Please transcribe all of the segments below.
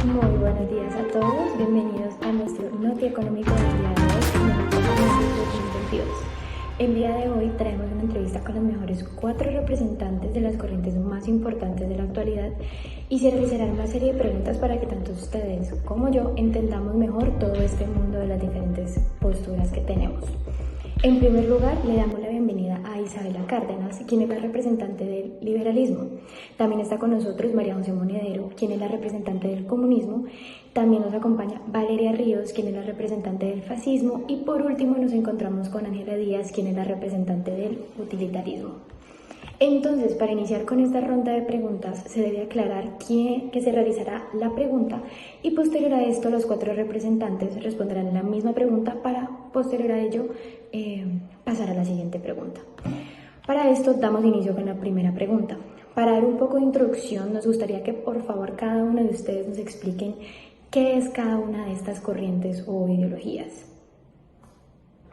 Muy buenos días a todos, bienvenidos a nuestro Noti Económico del día de hoy, en el año 2022. El día de hoy traemos una entrevista con los mejores 4 representantes de las corrientes más importantes de la actualidad y se realizarán una serie de preguntas para que tanto ustedes como yo entendamos mejor todo este mundo de las diferentes posturas que tenemos. En primer lugar, le damos la bienvenida a Isabela Cárdenas, quien es la representante del liberalismo. También está con nosotros María José Monedero, quien es la representante del comunismo. También nos acompaña Valeria Ríos, quien es la representante del fascismo. Y por último nos encontramos con Ángela Díaz, quien es la representante del utilitarismo. Entonces, para iniciar con esta ronda de preguntas, se debe aclarar que se realizará la pregunta y posterior a esto los 4 representantes responderán la misma pregunta para posterior a ello pasar a la siguiente pregunta. Para esto damos inicio con la primera pregunta. Para dar un poco de introducción, nos gustaría que por favor cada uno de ustedes nos expliquen qué es cada una de estas corrientes o ideologías.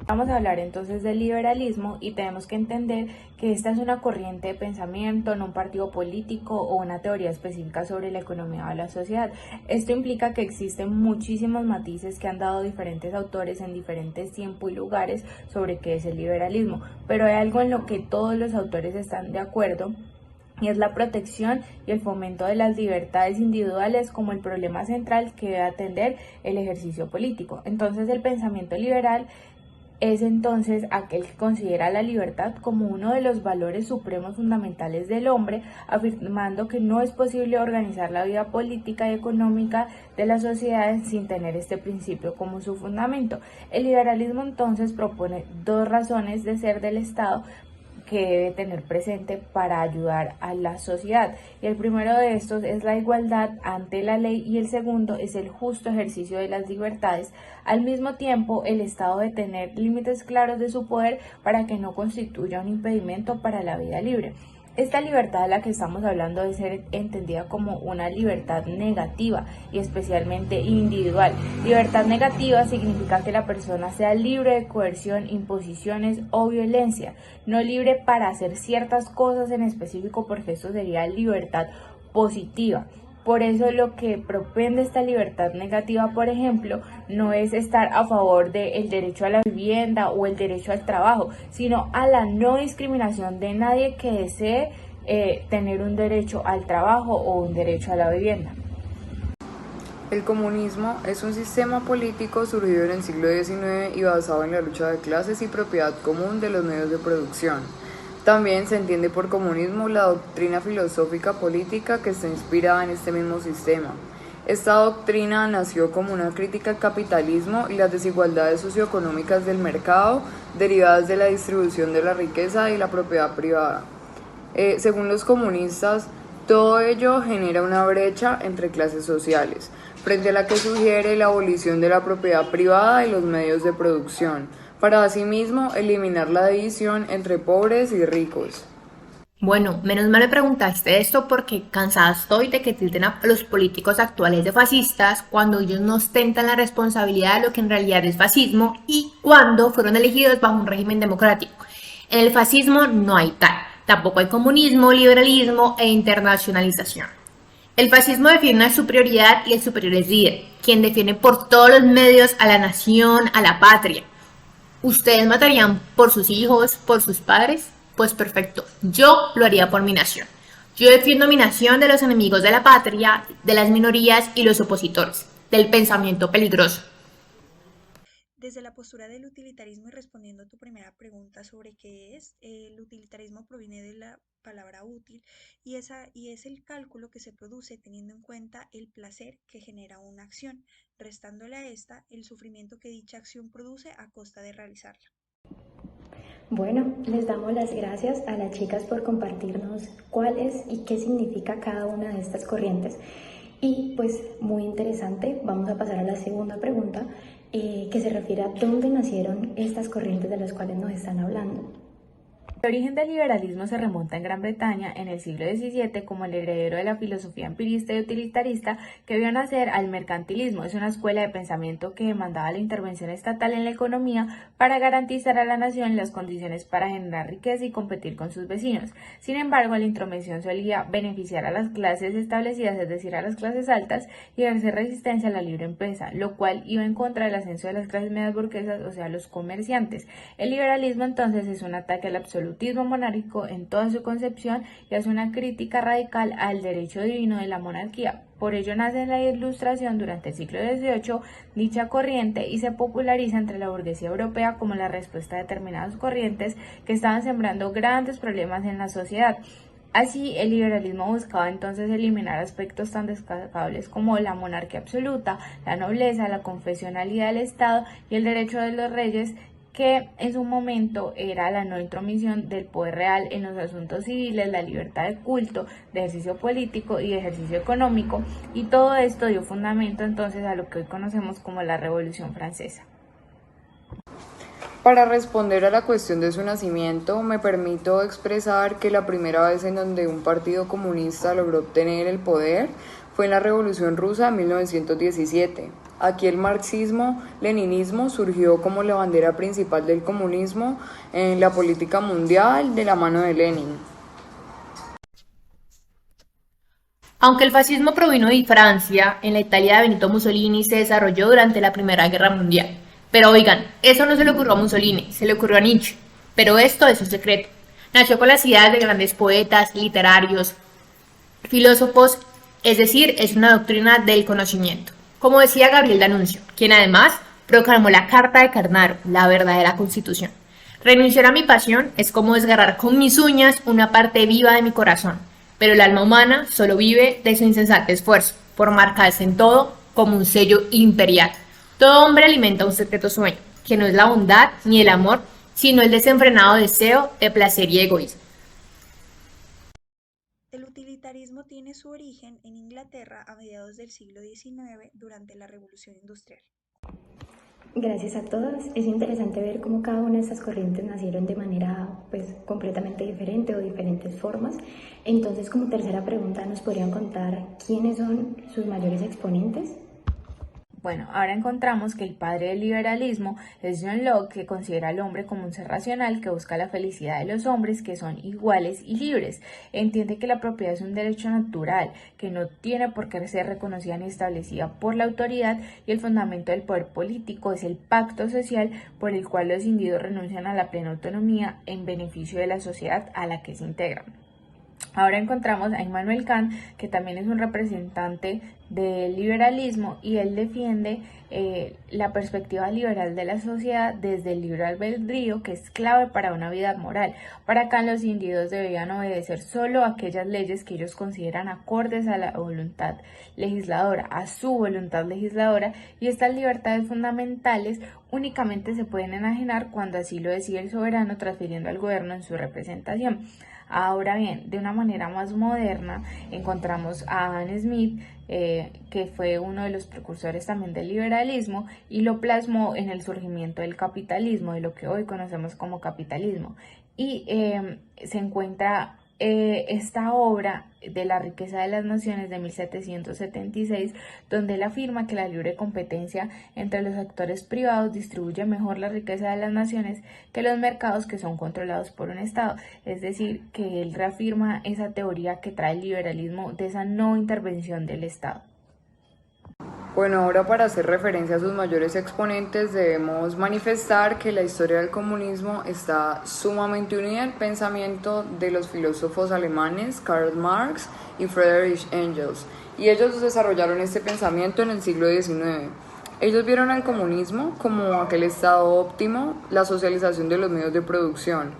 Vamos a hablar entonces del liberalismo y tenemos que entender que esta es una corriente de pensamiento, no un partido político o una teoría específica sobre la economía o la sociedad. Esto implica que existen muchísimos matices que han dado diferentes autores en diferentes tiempos y lugares sobre qué es el liberalismo, pero hay algo en lo que todos los autores están de acuerdo, y es la protección y el fomento de las libertades individuales como el problema central que debe atender el ejercicio político. Entonces el pensamiento liberal es entonces aquel que considera la libertad como uno de los valores supremos fundamentales del hombre, afirmando que no es posible organizar la vida política y económica de la sociedad sin tener este principio como su fundamento. El liberalismo entonces propone 2 razones de ser del Estado que debe tener presente para ayudar a la sociedad. Y el primero de estos es la igualdad ante la ley y el segundo es el justo ejercicio de las libertades. Al mismo tiempo, el Estado debe tener límites claros de su poder para que no constituya un impedimento para la vida libre. Esta libertad de la que estamos hablando debe ser entendida como una libertad negativa y especialmente individual. Libertad negativa significa que la persona sea libre de coerción, imposiciones o violencia, no libre para hacer ciertas cosas en específico, porque esto sería libertad positiva. Por eso lo que propende esta libertad negativa, por ejemplo, no es estar a favor del derecho a la vivienda o el derecho al trabajo, sino a la no discriminación de nadie que desee tener un derecho al trabajo o un derecho a la vivienda. El comunismo es un sistema político surgido en el siglo XIX y basado en la lucha de clases y propiedad común de los medios de producción. También se entiende por comunismo la doctrina filosófica política que está inspirada en este mismo sistema. Esta doctrina nació como una crítica al capitalismo y las desigualdades socioeconómicas del mercado derivadas de la distribución de la riqueza y la propiedad privada. Según los comunistas, todo ello genera una brecha entre clases sociales, frente a la que sugiere la abolición de la propiedad privada y los medios de producción, para asimismo eliminar la división entre pobres y ricos. Bueno, menos mal me preguntaste esto porque cansada estoy de que tilden a los políticos actuales de fascistas cuando ellos no ostentan la responsabilidad de lo que en realidad es fascismo y cuando fueron elegidos bajo un régimen democrático. En el fascismo no hay tal, tampoco hay comunismo, liberalismo e internacionalización. El fascismo defiende una superioridad y el superior es líder, quien defiende por todos los medios a la nación, a la patria. ¿Ustedes matarían por sus hijos, por sus padres? Pues perfecto, yo lo haría por mi nación. Yo defiendo mi nación de los enemigos de la patria, de las minorías y los opositores, del pensamiento peligroso. Desde la postura del utilitarismo y respondiendo a tu primera pregunta sobre qué es, el utilitarismo proviene de la palabra útil y es el cálculo que se produce teniendo en cuenta el placer que genera una acción, restándole a esta el sufrimiento que dicha acción produce a costa de realizarla. Bueno, les damos las gracias a las chicas por compartirnos cuál es y qué significa cada una de estas corrientes. Y pues muy interesante, vamos a pasar a la segunda pregunta, que se refiere a dónde nacieron estas corrientes de las cuales nos están hablando. El origen del liberalismo se remonta en Gran Bretaña en el siglo XVII como el heredero de la filosofía empirista y utilitarista que vio nacer al mercantilismo. Es una escuela de pensamiento que demandaba la intervención estatal en la economía para garantizar a la nación las condiciones para generar riqueza y competir con sus vecinos. Sin embargo, la intromisión solía beneficiar a las clases establecidas, es decir, a las clases altas, y ejercer resistencia a la libre empresa, lo cual iba en contra del ascenso de las clases medias burguesas, o sea, los comerciantes. El liberalismo entonces es un ataque al absolutismo monárquico en toda su concepción y hace una crítica radical al derecho divino de la monarquía. Por ello nace en la Ilustración durante el siglo XVIII dicha corriente y se populariza entre la burguesía europea como la respuesta a determinadas corrientes que estaban sembrando grandes problemas en la sociedad. Así, el liberalismo buscaba entonces eliminar aspectos tan destacables como la monarquía absoluta, la nobleza, la confesionalidad del Estado y el derecho de los reyes, que en su momento era la no intromisión del poder real en los asuntos civiles, la libertad de culto, de ejercicio político y de ejercicio económico, y todo esto dio fundamento entonces a lo que hoy conocemos como la Revolución Francesa. Para responder a la cuestión de su nacimiento, me permito expresar que la primera vez en donde un partido comunista logró obtener el poder fue en la Revolución Rusa de 1917. Aquí el marxismo-leninismo surgió como la bandera principal del comunismo en la política mundial de la mano de Lenin. Aunque el fascismo provino de Francia, en la Italia de Benito Mussolini se desarrolló durante la Primera Guerra Mundial. Pero oigan, eso no se le ocurrió a Mussolini, se le ocurrió a Nietzsche. Pero esto es un secreto. Nació con las ideas de grandes poetas, literarios, filósofos, es decir, es una doctrina del conocimiento. Como decía Gabriel D'Annunzio, quien además proclamó la Carta de Carnaro, la verdadera Constitución. Renunciar a mi pasión es como desgarrar con mis uñas una parte viva de mi corazón, pero el alma humana solo vive de su incesante esfuerzo, por marcarse en todo como un sello imperial. Todo hombre alimenta un secreto sueño, que no es la bondad ni el amor, sino el desenfrenado deseo de placer y egoísmo. El utilitarismo tiene su origen en Inglaterra a mediados del siglo XIX durante la Revolución Industrial. Gracias a todos. Es interesante ver cómo cada una de estas corrientes nacieron de manera completamente diferente o diferentes formas. Entonces, como tercera pregunta, ¿nos podrían contar quiénes son sus mayores exponentes? Bueno, ahora encontramos que el padre del liberalismo es John Locke, que considera al hombre como un ser racional que busca la felicidad de los hombres que son iguales y libres. Entiende que la propiedad es un derecho natural, que no tiene por qué ser reconocida ni establecida por la autoridad, y el fundamento del poder político es el pacto social por el cual los individuos renuncian a la plena autonomía en beneficio de la sociedad a la que se integran. Ahora encontramos a Immanuel Kant, que también es un representante del liberalismo, y él defiende la perspectiva liberal de la sociedad desde el libre albedrío, que es clave para una vida moral. Para Kant, los individuos deberían obedecer solo aquellas leyes que ellos consideran acordes a la voluntad legisladora, a su voluntad legisladora, y estas libertades fundamentales únicamente se pueden enajenar cuando así lo decide el soberano, transfiriendo al gobierno en su representación. Ahora bien, de una manera más moderna, encontramos a Adam Smith, que fue uno de los precursores también del liberalismo, y lo plasmó en el surgimiento del capitalismo, de lo que hoy conocemos como capitalismo. Y se encuentra esta obra de La riqueza de las naciones de 1776, donde él afirma que la libre competencia entre los actores privados distribuye mejor la riqueza de las naciones que los mercados que son controlados por un Estado. Es decir, que él reafirma esa teoría que trae el liberalismo de esa no intervención del Estado. Bueno, ahora para hacer referencia a sus mayores exponentes debemos manifestar que la historia del comunismo está sumamente unida al pensamiento de los filósofos alemanes Karl Marx y Friedrich Engels, y ellos desarrollaron este pensamiento en el siglo XIX. Ellos vieron al comunismo como aquel estado óptimo, la socialización de los medios de producción.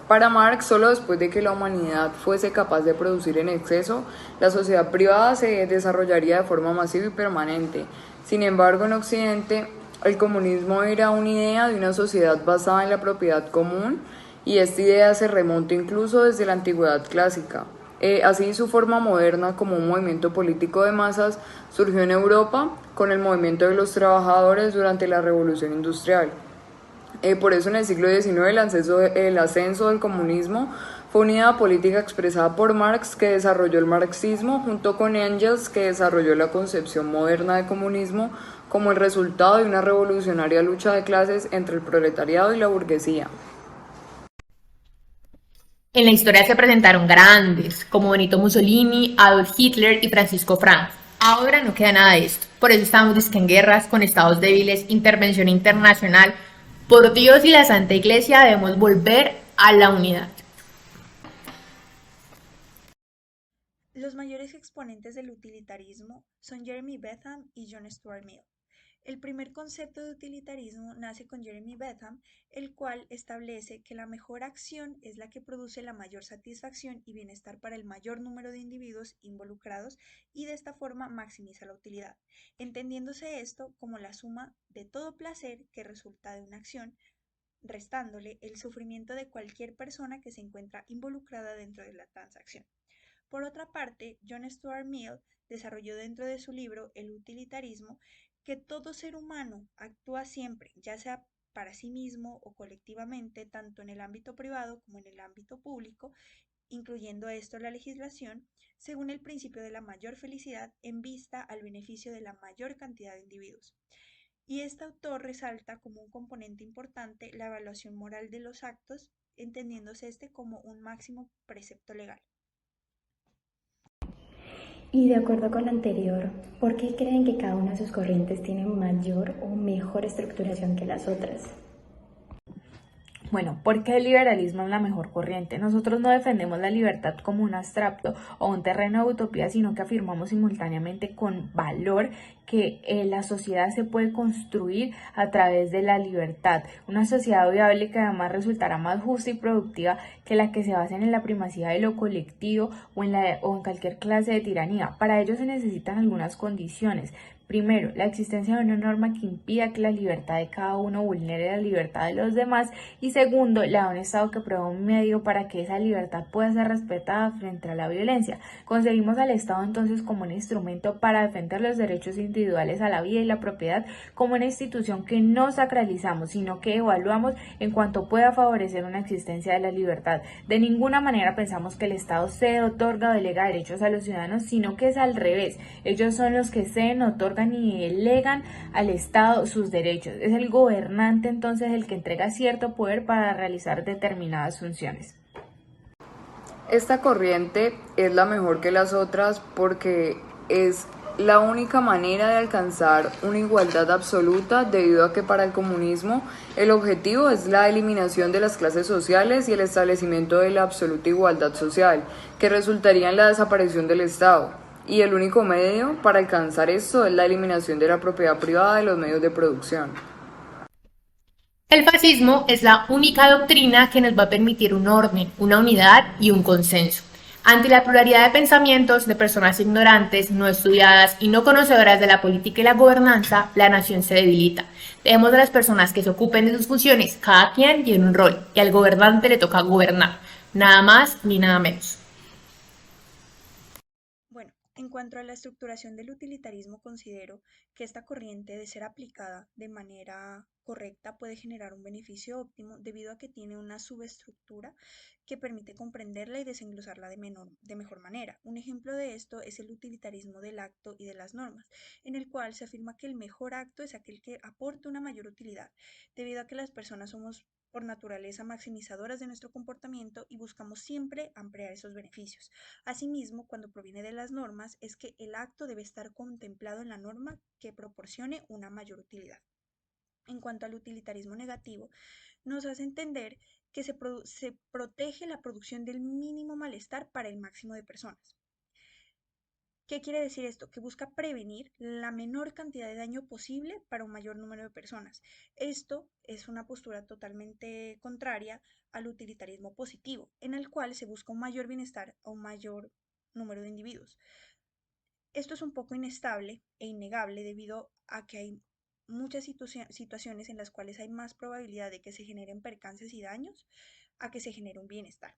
Para Marx, solo después de que la humanidad fuese capaz de producir en exceso, la sociedad privada se desarrollaría de forma masiva y permanente. Sin embargo, en Occidente, el comunismo era una idea de una sociedad basada en la propiedad común, y esta idea se remonta incluso desde la antigüedad clásica. Así, su forma moderna como un movimiento político de masas surgió en Europa con el movimiento de los trabajadores durante la Revolución Industrial. Por eso en el siglo XIX el ascenso del comunismo fue una idea política expresada por Marx, que desarrolló el marxismo, junto con Engels, que desarrolló la concepción moderna de comunismo como el resultado de una revolucionaria lucha de clases entre el proletariado y la burguesía. En la historia se presentaron grandes, como Benito Mussolini, Adolf Hitler y Francisco Franco. Ahora no queda nada de esto. Por eso estamos disque en guerras, con estados débiles, intervención internacional. Por Dios y la Santa Iglesia debemos volver a la unidad. Los mayores exponentes del utilitarismo son Jeremy Bentham y John Stuart Mill. El primer concepto de utilitarismo nace con Jeremy Bentham, el cual establece que la mejor acción es la que produce la mayor satisfacción y bienestar para el mayor número de individuos involucrados y de esta forma maximiza la utilidad, entendiéndose esto como la suma de todo placer que resulta de una acción, restándole el sufrimiento de cualquier persona que se encuentra involucrada dentro de la transacción. Por otra parte, John Stuart Mill desarrolló dentro de su libro El utilitarismo que todo ser humano actúa siempre, ya sea para sí mismo o colectivamente, tanto en el ámbito privado como en el ámbito público, incluyendo esto la legislación, según el principio de la mayor felicidad en vista al beneficio de la mayor cantidad de individuos. Y este autor resalta como un componente importante la evaluación moral de los actos, entendiéndose este como un máximo precepto legal. Y de acuerdo con lo anterior, ¿por qué creen que cada una de sus corrientes tiene mayor o mejor estructuración que las otras? Bueno, porque el liberalismo es la mejor corriente. Nosotros no defendemos la libertad como un abstracto o un terreno de utopía, sino que afirmamos simultáneamente con valor que la sociedad se puede construir a través de la libertad. Una sociedad viable que además resultará más justa y productiva que la que se basa en la primacía de lo colectivo o en cualquier clase de tiranía. Para ello se necesitan algunas condiciones. Primero, la existencia de una norma que impida que la libertad de cada uno vulnere la libertad de los demás. Y segundo, la de un Estado que prueba un medio para que esa libertad pueda ser respetada frente a la violencia. Concebimos al Estado entonces como un instrumento para defender los derechos individuales a la vida y la propiedad, como una institución que no sacralizamos, sino que evaluamos en cuanto pueda favorecer una existencia de la libertad. De ninguna manera pensamos que el Estado cede, otorga o delega derechos a los ciudadanos, sino que es al revés. Ellos son los que ceden, otorgan y delegan al Estado sus derechos. Es el gobernante entonces el que entrega cierto poder para realizar determinadas funciones. Esta corriente es la mejor que las otras porque es la única manera de alcanzar una igualdad absoluta, debido a que para el comunismo el objetivo es la eliminación de las clases sociales y el establecimiento de la absoluta igualdad social, que resultaría en la desaparición del Estado. Y el único medio para alcanzar esto es la eliminación de la propiedad privada de los medios de producción. El fascismo es la única doctrina que nos va a permitir un orden, una unidad y un consenso. Ante la pluralidad de pensamientos de personas ignorantes, no estudiadas y no conocedoras de la política y la gobernanza, la nación se debilita. Dejemos a las personas que se ocupen de sus funciones, cada quien tiene un rol, y al gobernante le toca gobernar, nada más ni nada menos. Bueno, en cuanto a la estructuración del utilitarismo, considero que esta corriente, de ser aplicada de manera correcta, puede generar un beneficio óptimo debido a que tiene una subestructura que permite comprenderla y desenglosarla de mejor manera. Un ejemplo de esto es el utilitarismo del acto y de las normas, en el cual se afirma que el mejor acto es aquel que aporta una mayor utilidad, debido a que las personas somos por naturaleza maximizadoras de nuestro comportamiento y buscamos siempre ampliar esos beneficios. Asimismo, cuando proviene de las normas, es que el acto debe estar contemplado en la norma que proporcione una mayor utilidad. En cuanto al utilitarismo negativo, nos hace entender que se protege la producción del mínimo malestar para el máximo de personas. ¿Qué quiere decir esto? Que busca prevenir la menor cantidad de daño posible para un mayor número de personas. Esto es una postura totalmente contraria al utilitarismo positivo, en el cual se busca un mayor bienestar a un mayor número de individuos. Esto es un poco inestable e innegable debido a que hay muchas situaciones en las cuales hay más probabilidad de que se generen percances y daños a que se genere un bienestar.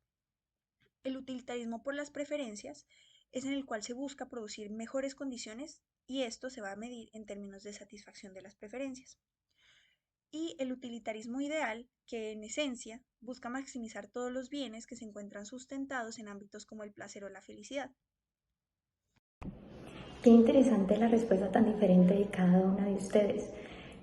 El utilitarismo por las preferencias es en el cual se busca producir mejores condiciones y esto se va a medir en términos de satisfacción de las preferencias. y el utilitarismo ideal, que en esencia busca maximizar todos los bienes que se encuentran sustentados en ámbitos como el placer o la felicidad. Qué interesante la respuesta tan diferente de cada una de ustedes.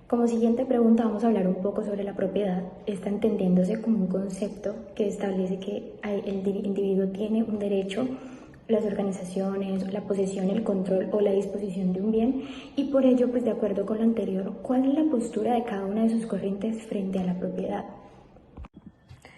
Como siguiente pregunta vamos a hablar un poco sobre la propiedad, esta entendiéndose como un concepto que establece que el individuo tiene un derecho, las organizaciones, la posesión, el control o la disposición de un bien, y por ello, pues de acuerdo con lo anterior, ¿cuál es la postura de cada una de sus corrientes frente a la propiedad?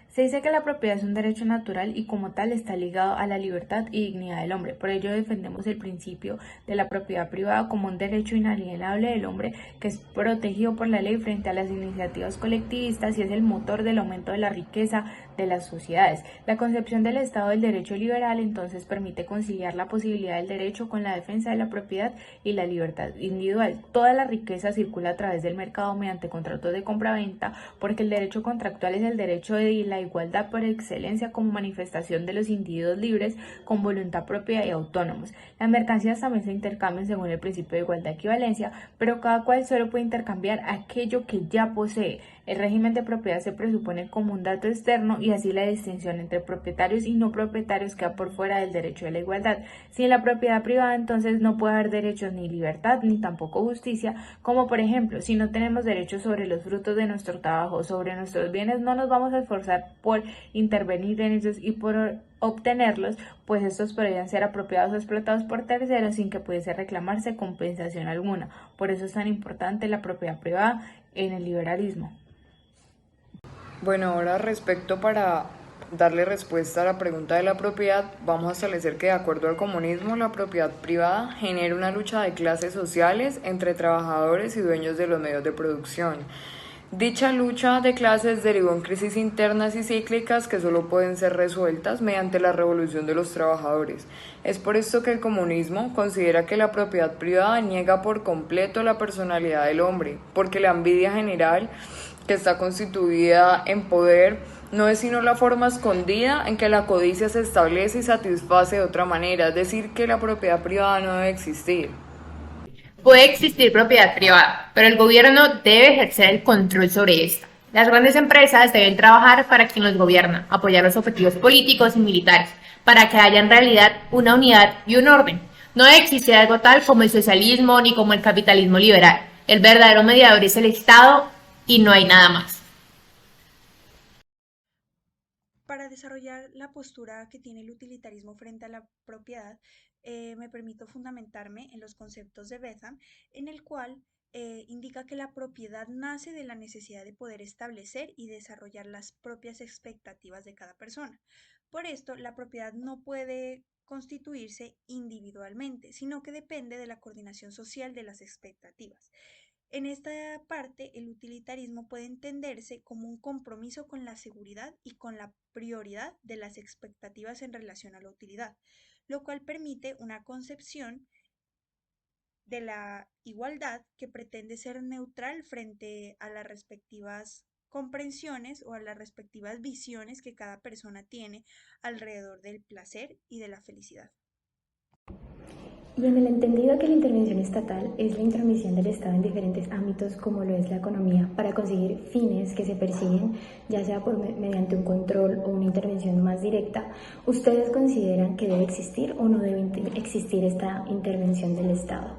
Se dice que la propiedad es un derecho natural y como tal está ligado a la libertad y dignidad del hombre. Por ello defendemos el principio de la propiedad privada como un derecho inalienable del hombre que es protegido por la ley frente a las iniciativas colectivistas y es el motor del aumento de la riqueza de las sociedades. La concepción del Estado del derecho liberal entonces permite conciliar la posibilidad del derecho con la defensa de la propiedad y la libertad individual. Toda la riqueza circula a través del mercado mediante contratos de compra-venta porque el derecho contractual es el derecho de la igualdad por excelencia como manifestación de los individuos libres con voluntad propia y autónomos. Las mercancías también se intercambian según el principio de igualdad equivalencia, pero cada cual solo puede intercambiar aquello que ya posee. El régimen de propiedad se presupone como un dato externo y así la distinción entre propietarios y no propietarios queda por fuera del derecho de la igualdad. Sin la propiedad privada entonces no puede haber derechos ni libertad ni tampoco justicia, como por ejemplo, si no tenemos derechos sobre los frutos de nuestro trabajo, sobre nuestros bienes, no nos vamos a esforzar por intervenir en ellos y por obtenerlos, pues estos podrían ser apropiados o explotados por terceros sin que pudiese reclamarse compensación alguna. Por eso es tan importante la propiedad privada en el liberalismo. Bueno, ahora respecto para darle respuesta a la pregunta de la propiedad, vamos a establecer que de acuerdo al comunismo, la propiedad privada genera una lucha de clases sociales entre trabajadores y dueños de los medios de producción. Dicha lucha de clases derivó en crisis internas y cíclicas que solo pueden ser resueltas mediante la revolución de los trabajadores. Es por esto que el comunismo considera que la propiedad privada niega por completo la personalidad del hombre, porque la envidia general que está constituida en poder no es sino la forma escondida en que la codicia se establece y satisface de otra manera, es decir, que la propiedad privada no debe existir. Puede existir propiedad privada, pero el gobierno debe ejercer el control sobre esta. Las grandes empresas deben trabajar para quien los gobierna, apoyar los objetivos políticos y militares, para que haya en realidad una unidad y un orden. No debe existir algo tal como el socialismo ni como el capitalismo liberal. El verdadero mediador es el Estado y no hay nada más. Para desarrollar la postura que tiene el utilitarismo frente a la propiedad, me permito fundamentarme en los conceptos de Bentham, en el cual indica que la propiedad nace de la necesidad de poder establecer y desarrollar las propias expectativas de cada persona. Por esto, la propiedad no puede constituirse individualmente, sino que depende de la coordinación social de las expectativas. En esta parte, el utilitarismo puede entenderse como un compromiso con la seguridad y con la prioridad de las expectativas en relación a la utilidad, lo cual permite una concepción de la igualdad que pretende ser neutral frente a las respectivas comprensiones o a las respectivas visiones que cada persona tiene alrededor del placer y de la felicidad. Y en el entendido que la intervención estatal es la intromisión del Estado en diferentes ámbitos como lo es la economía para conseguir fines que se persiguen, ya sea mediante un control o una intervención más directa, ¿ustedes consideran que debe existir o no debe existir esta intervención del Estado?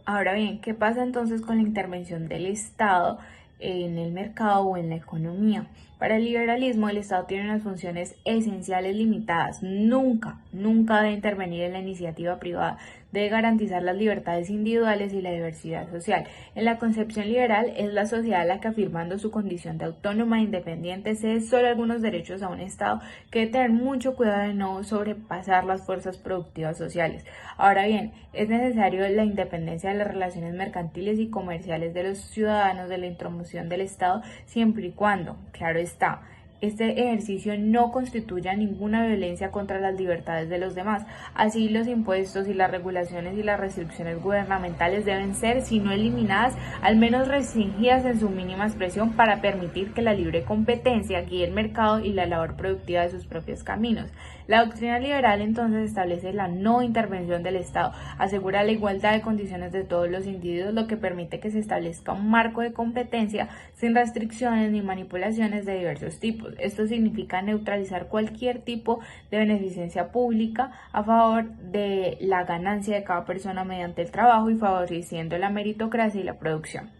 Ahora bien, ¿qué pasa entonces con la intervención del Estado en el mercado o en la economía? Para el liberalismo, el Estado tiene unas funciones esenciales limitadas. Nunca debe intervenir en la iniciativa privada. Debe garantizar las libertades individuales y la diversidad social. En la concepción liberal, es la sociedad la que, afirmando su condición de autónoma e independiente, cede solo algunos derechos a un Estado que debe tener mucho cuidado de no sobrepasar las fuerzas productivas sociales. Ahora bien, es necesario la independencia de las relaciones mercantiles y comerciales de los ciudadanos de la intromisión del Estado, siempre y cuando, claro está, este ejercicio no constituya ninguna violencia contra las libertades de los demás. Así, los impuestos y las regulaciones y las restricciones gubernamentales deben ser, si no eliminadas, al menos restringidas en su mínima expresión para permitir que la libre competencia guíe el mercado y la labor productiva de sus propios caminos. La doctrina liberal entonces establece la no intervención del Estado, asegura la igualdad de condiciones de todos los individuos, lo que permite que se establezca un marco de competencia sin restricciones ni manipulaciones de diversos tipos. Esto significa neutralizar cualquier tipo de beneficencia pública a favor de la ganancia de cada persona mediante el trabajo y favoreciendo la meritocracia y la producción.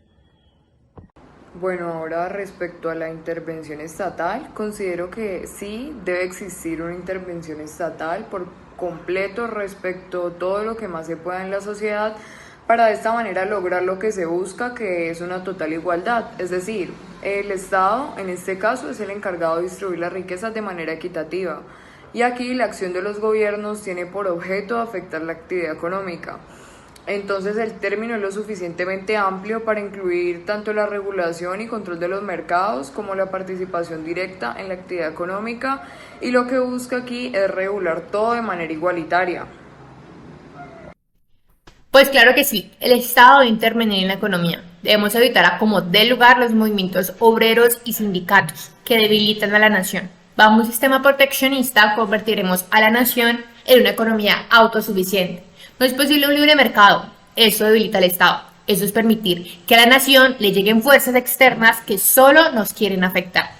Bueno, ahora respecto a la intervención estatal, considero que sí debe existir una intervención estatal por completo respecto a todo lo que más se pueda en la sociedad para de esta manera lograr lo que se busca, que es una total igualdad. Es decir, el Estado en este caso es el encargado de distribuir las riquezas de manera equitativa y aquí la acción de los gobiernos tiene por objeto afectar la actividad económica. Entonces el término es lo suficientemente amplio para incluir tanto la regulación y control de los mercados como la participación directa en la actividad económica, y lo que busca aquí es regular todo de manera igualitaria. Pues claro que sí, el Estado debe intervenir en la economía. Debemos evitar a como dé lugar los movimientos obreros y sindicatos que debilitan a la nación. Bajo un sistema proteccionista convertiremos a la nación en una economía autosuficiente. No es posible un libre mercado, eso debilita al Estado. Eso es permitir que a la nación le lleguen fuerzas externas que solo nos quieren afectar.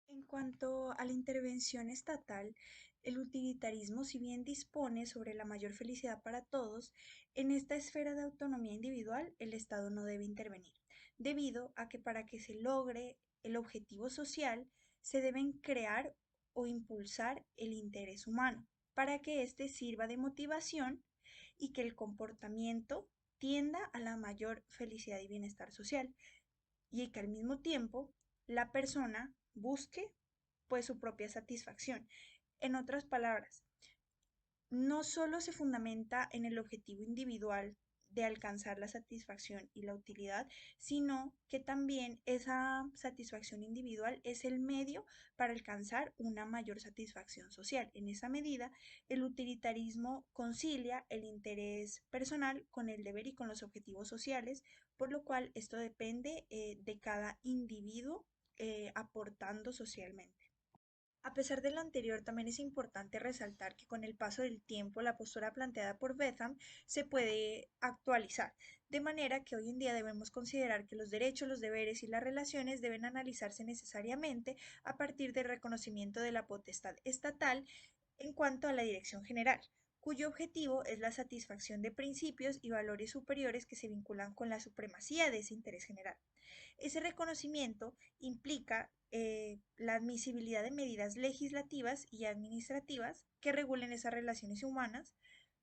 En cuanto a la intervención estatal, el utilitarismo, si bien dispone sobre la mayor felicidad para todos, en esta esfera de autonomía individual el Estado no debe intervenir, debido a que para que se logre el objetivo social se deben crear o impulsar el interés humano, para que éste sirva de motivación y que el comportamiento tienda a la mayor felicidad y bienestar social, y que al mismo tiempo la persona busque pues su propia satisfacción. En otras palabras, no solo se fundamenta en el objetivo individual de alcanzar la satisfacción y la utilidad, sino que también esa satisfacción individual es el medio para alcanzar una mayor satisfacción social. En esa medida, el utilitarismo concilia el interés personal con el deber y con los objetivos sociales, por lo cual esto depende de cada individuo aportando socialmente. A pesar de lo anterior, también es importante resaltar que con el paso del tiempo la postura planteada por Betham se puede actualizar, de manera que hoy en día debemos considerar que los derechos, los deberes y las relaciones deben analizarse necesariamente a partir del reconocimiento de la potestad estatal en cuanto a la dirección general, cuyo objetivo es la satisfacción de principios y valores superiores que se vinculan con la supremacía de ese interés general. Ese reconocimiento implica la admisibilidad de medidas legislativas y administrativas que regulen esas relaciones humanas,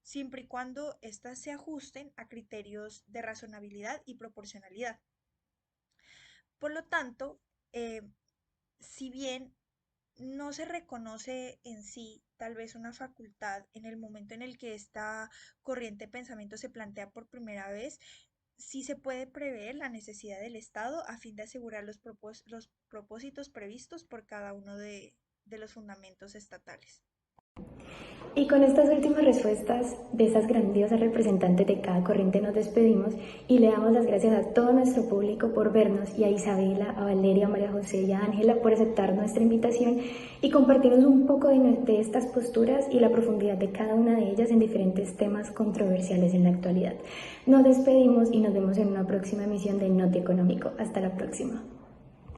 siempre y cuando éstas se ajusten a criterios de razonabilidad y proporcionalidad. Por lo tanto, si bien no se reconoce en sí tal vez una facultad en el momento en el que esta corriente de pensamiento se plantea por primera vez, sí se puede prever la necesidad del Estado a fin de asegurar los propósitos previstos por cada uno de los fundamentos estatales. Y con estas últimas respuestas de estas grandiosas representantes de cada corriente nos despedimos y le damos las gracias a todo nuestro público por vernos, y a Isabela, a Valeria, a María José y a Ángela por aceptar nuestra invitación y compartirnos un poco de estas posturas y la profundidad de cada una de ellas en diferentes temas controversiales en la actualidad. Nos despedimos y nos vemos en una próxima emisión de Noti Económico. Hasta la próxima.